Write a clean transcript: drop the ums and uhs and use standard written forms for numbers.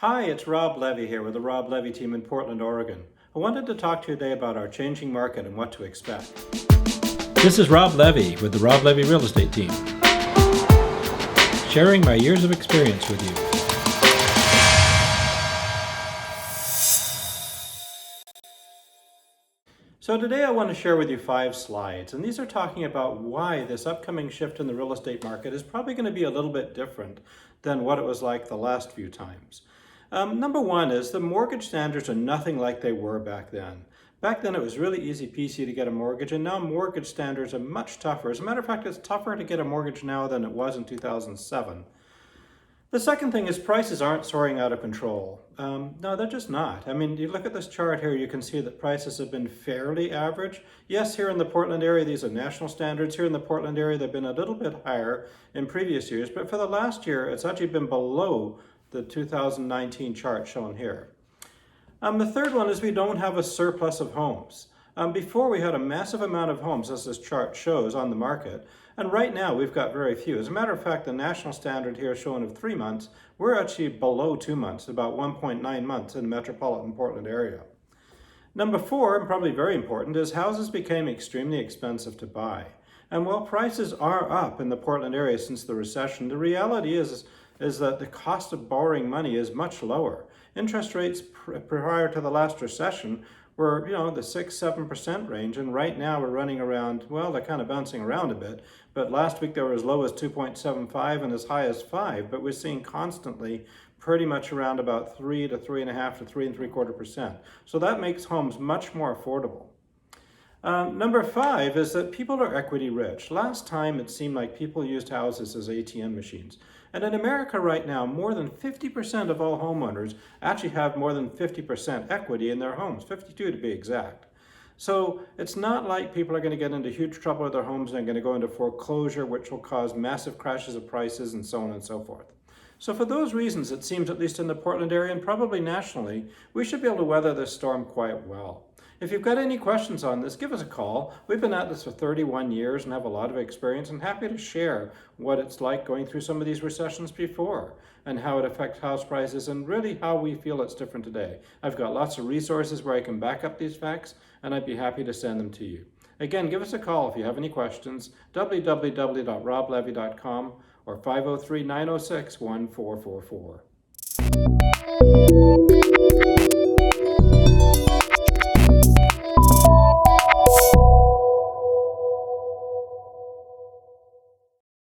Hi, it's Rob Levy here with the Rob Levy team in Portland, Oregon. I wanted to talk to you today about our changing market and what to expect. This is Rob Levy with the Rob Levy Real Estate team, sharing my years of experience with you. So today I want to share with you 5 slides, and these are talking about why this upcoming shift in the real estate market is probably going to be a little bit different than what it was like the last few times. Number one is the mortgage standards are nothing like they were back then. Back then it was really easy peasy to get a mortgage, and now mortgage standards are much tougher. As a matter of fact, it's tougher to get a mortgage now than it was in 2007. The second thing is prices aren't soaring out of control. No, they're just not. I mean, you look at this chart here, you can see that prices have been fairly average. Yes, here in the Portland area, these are national standards. Here in the Portland area, they've been a little bit higher in previous years, but for the last year, it's actually been below the 2019 chart shown here. The third one is we don't have a surplus of homes. Before we had a massive amount of homes, as this chart shows, on the market, and right now we've got very few. As a matter of fact, the national standard here showing of 3 months, we're actually below 2 months, about 1.9 months in the metropolitan Portland area. Number 4, and probably very important, is houses became extremely expensive to buy. And while prices are up in the Portland area since the recession, the reality is that the cost of borrowing money is much lower. Interest rates prior to the last recession were, the 6-7% range, and right now we're running around, well, they're kind of bouncing around a bit, but last week they were as low as 2.75 and as high as 5, but we're seeing constantly pretty much around about 3 to 3.5 to 3.75%. So that makes homes much more affordable. Number 5 is that people are equity rich. Last time it seemed like people used houses as ATM machines. And in America right now, more than 50% of all homeowners actually have more than 50% equity in their homes, 52 to be exact. So it's not like people are going to get into huge trouble with their homes and are going to go into foreclosure, which will cause massive crashes of prices and so on and so forth. So for those reasons, it seems, at least in the Portland area and probably nationally, we should be able to weather this storm quite well. If you've got any questions on this, give us a call. We've been at this for 31 years and have a lot of experience, and happy to share what it's like going through some of these recessions before and how it affects house prices and really how we feel it's different today. I've got lots of resources where I can back up these facts, and I'd be happy to send them to you. Again, give us a call if you have any questions, www.roblevy.com or 503-906-1444.